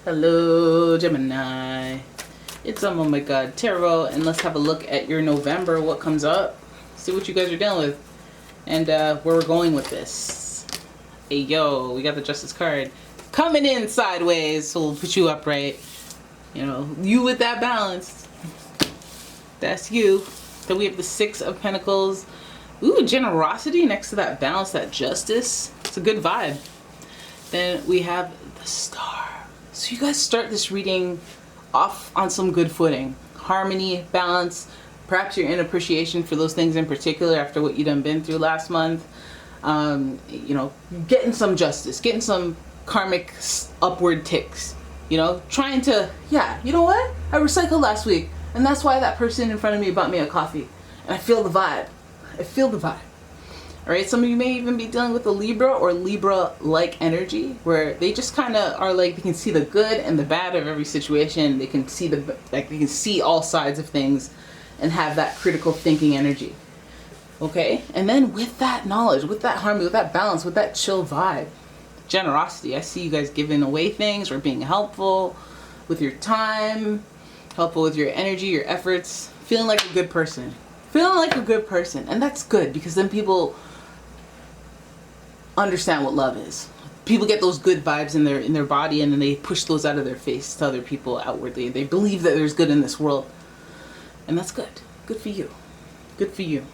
Hello, Gemini. It's umomgtarot, and let's have a look at your November, what comes up, see what you guys are dealing with, and where we're going with this. Hey, yo, we got the Justice card coming in sideways, so we'll put you upright. You know, you with that balance. That's you. Then we have the Six of Pentacles. Ooh, generosity next to that balance, that justice. It's a good vibe. Then we have the Star. So you guys start this reading off on some good footing. Harmony, balance, perhaps you're in appreciation for those things in particular after what you done been through last month. You know, getting some justice, getting some karmic upward ticks. You know, trying to, yeah, you know what? I recycled last week, and that's why that person in front of me bought me a coffee. And I feel the vibe. I feel the vibe. Alright, some of you may even be dealing with a Libra or Libra-like energy, where they just kind of are like, they can see the good and the bad of every situation. They can see they can see all sides of things and have that critical thinking energy. Okay? And then with that knowledge, with that harmony, with that balance, with that chill vibe, generosity. I see you guys giving away things or being helpful with your time, helpful with your energy, your efforts, feeling like a good person. Feeling like a good person. And that's good, because then people understand what love is. People get those good vibes in their body, and then they push those out of their face to other people outwardly. They believe that there's good in this world. And that's good. Good for you. Good for you.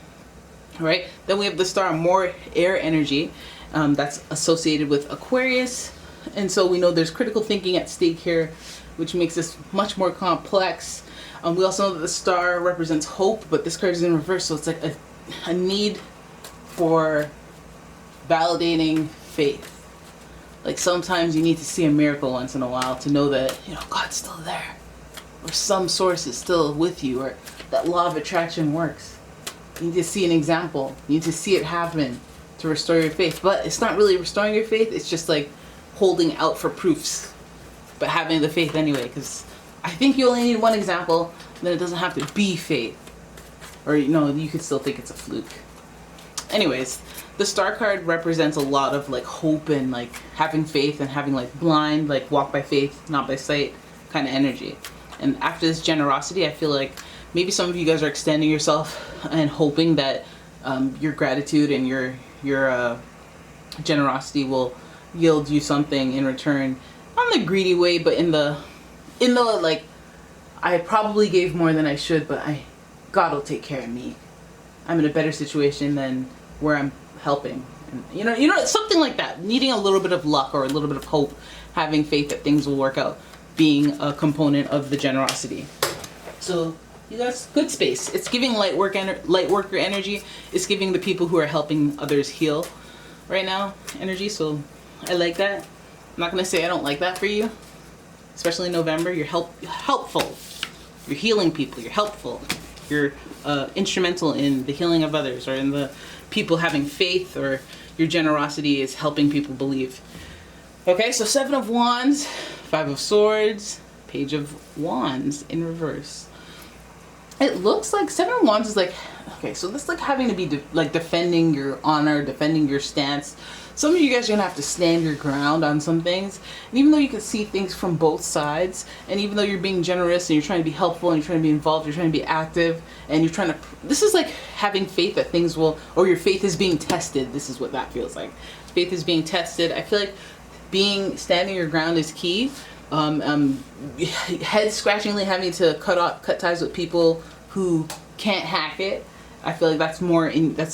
Alright, then we have the Star, more air energy. That's associated with Aquarius, and so we know there's critical thinking at stake here, which makes this much more complex. We also know that the Star represents hope, but this card is in reverse, so it's like a need for validating faith. Like sometimes you need to see a miracle once in a while to know that, you know, God's still there, or some source is still with you, or that law of attraction works. You need to see an example. You need to see it happen to restore your faith. But it's not really restoring your faith, it's just like holding out for proofs, but having the faith anyway, because I think you only need one example, then it doesn't have to be faith, or you know, you could still think it's a fluke. Anyways, the Star card represents a lot of like hope and like having faith and having like blind, like walk by faith, not by sight kind of energy. And after this generosity, I feel like maybe some of you guys are extending yourself and hoping that your gratitude and your generosity will yield you something in return. Not in the greedy way, but in the like, I probably gave more than I should, but God will take care of me. I'm in a better situation than where I'm helping. And you know, something like that. Needing a little bit of luck or a little bit of hope, having faith that things will work out, being a component of the generosity. So you guys, good space. It's giving light worker energy. It's giving the people who are helping others heal right now energy. So I like that. I'm not gonna say I don't like that for you, especially in November. You're helpful. You're healing people. You're helpful. You're instrumental in the healing of others, or in the people having faith, or your generosity is helping people believe. Okay, so Seven of Wands, Five of Swords, Page of Wands in reverse. It looks like Seven of Wands is like, okay, so that's like having to be defending your honor, defending your stance. Some of you guys are going to have to stand your ground on some things. And even though you can see things from both sides, and even though you're being generous and you're trying to be helpful and you're trying to be involved, you're trying to be active, and you're trying to, this is like having faith that things will, or your faith is being tested. This is what that feels like. Faith is being tested. I feel like standing your ground is key. Head scratchingly having to cut ties with people who can't hack it. I feel like that's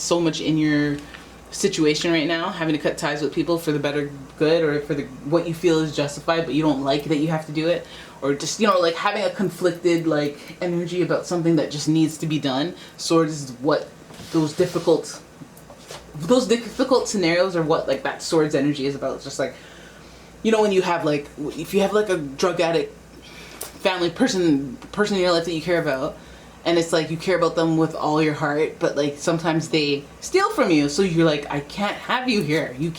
so much in your situation right now, having to cut ties with people for the better good, or for what you feel is justified, but you don't like that you have to do it, or just, you know, like having a conflicted like energy about something that just needs to be done. Swords is what those difficult scenarios are, what like that Swords energy is about. It's just like, you know, when you have like, if you have like a drug addict family person in your life that you care about, and it's like you care about them with all your heart, but like sometimes they steal from you, so you're like, I can't have you here. You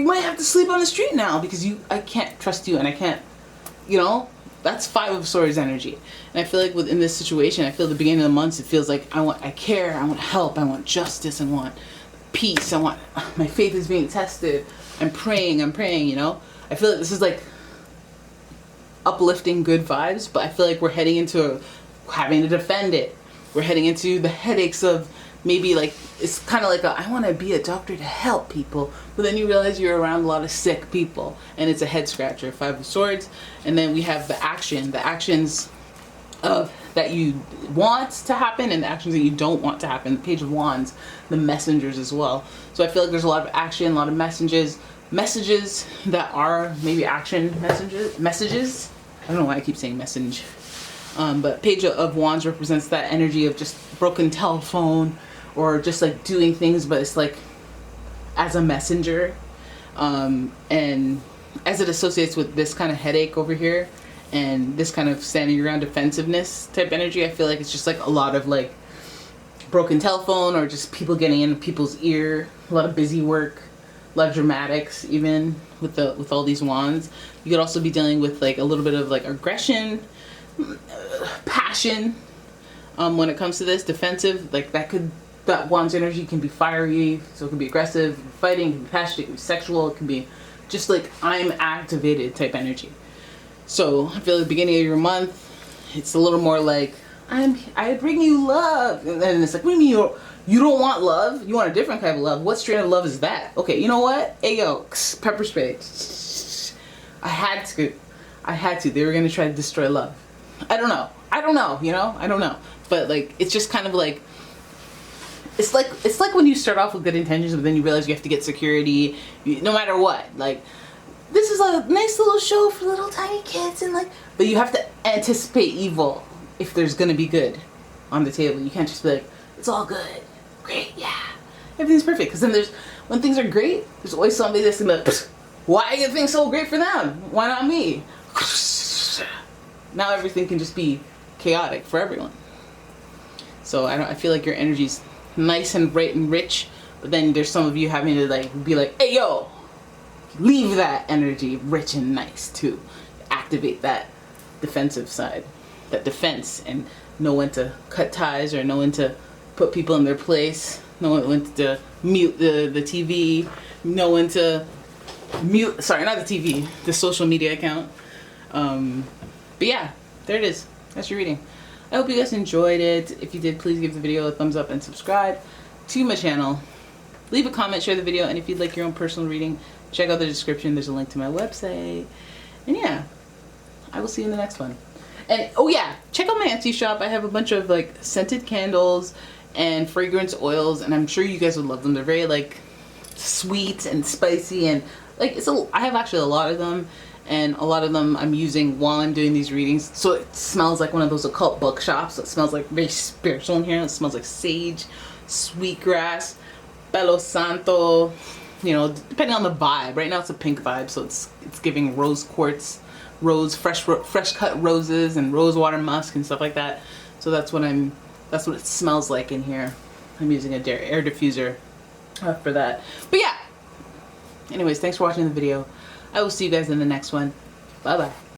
might have to sleep on the street now because I can't trust you, and I can't, you know. That's Five of Swords energy. And I feel like within this situation, I feel the beginning of the months, it feels like I care, I want help, I want justice, I want peace, my faith is being tested. I'm praying, you know. I feel like this is like uplifting good vibes, but I feel like we're heading into having to defend it. We're heading into the headaches of maybe like, it's kind of like I want to be a doctor to help people, but then you realize you're around a lot of sick people, and it's a head scratcher. Five of Swords. And then we have the actions of that you want to happen and the actions that you don't want to happen. The Page of Wands, the messengers as well. So I feel like there's a lot of action, a lot of messages that are maybe action messages. I don't know why I keep saying message. But Page of Wands represents that energy of just broken telephone, or just like doing things, but it's like as a messenger. And as it associates with this kind of headache over here, and this kind of standing around defensiveness type energy, I feel like it's just like a lot of like broken telephone, or just people getting in people's ear, a lot of busy work, a lot of dramatics, even with all these wands. You could also be dealing with like a little bit of like aggression, passion, when it comes to this defensive. Like that wand's energy can be fiery, so it can be aggressive, fighting, it can be passionate, it can be sexual, it can be just like I'm activated type energy. So I feel like the beginning of your month, it's a little more like I bring you love, and then it's like, what do you mean you don't want love? You want a different kind of love? What strain of love is that? Okay, you know what? Ayo, pepper spray. I had to. They were gonna try to destroy love. I don't know. You know, I don't know. But like, it's just kind of like, it's like when you start off with good intentions, but then you realize you have to get security, no matter what. Like, this is a nice little show for little tiny kids, and like, but you have to anticipate evil if there's gonna be good on the table. You can't just be like, it's all good, great, yeah, everything's perfect. Because then when things are great, there's always somebody that's gonna be like, why are things so great for them? Why not me? Now everything can just be chaotic for everyone. So I feel like your energy's nice and bright and rich, but then there's some of you having to like be like, hey yo, leave that energy rich and nice to activate that defensive side, that defense, and know when to cut ties, or know when to put people in their place, know when to mute the TV, know when to mute, sorry, not the TV, the social media account. But yeah, there it is. That's your reading. I hope you guys enjoyed it. If you did, please give the video a thumbs up and subscribe to my channel. Leave a comment, share the video, and if you'd like your own personal reading, check out the description. There's a link to my website. And yeah, I will see you in the next one. And oh yeah, check out my Etsy shop. I have a bunch of like scented candles and fragrance oils, and I'm sure you guys would love them. They're very like sweet and spicy, and like I have actually a lot of them, and a lot of them I'm using while I'm doing these readings. So it smells like one of those occult bookshops. So it smells like very spiritual in here. It smells like sage, sweetgrass, Palo Santo, you know, depending on the vibe. Right now it's a pink vibe, so it's giving rose quartz, fresh cut roses, and rose water musk and stuff like that. So that's what it smells like in here. I'm using a air diffuser for that. But yeah, anyways, thanks for watching the video. I will see you guys in the next one. Bye bye.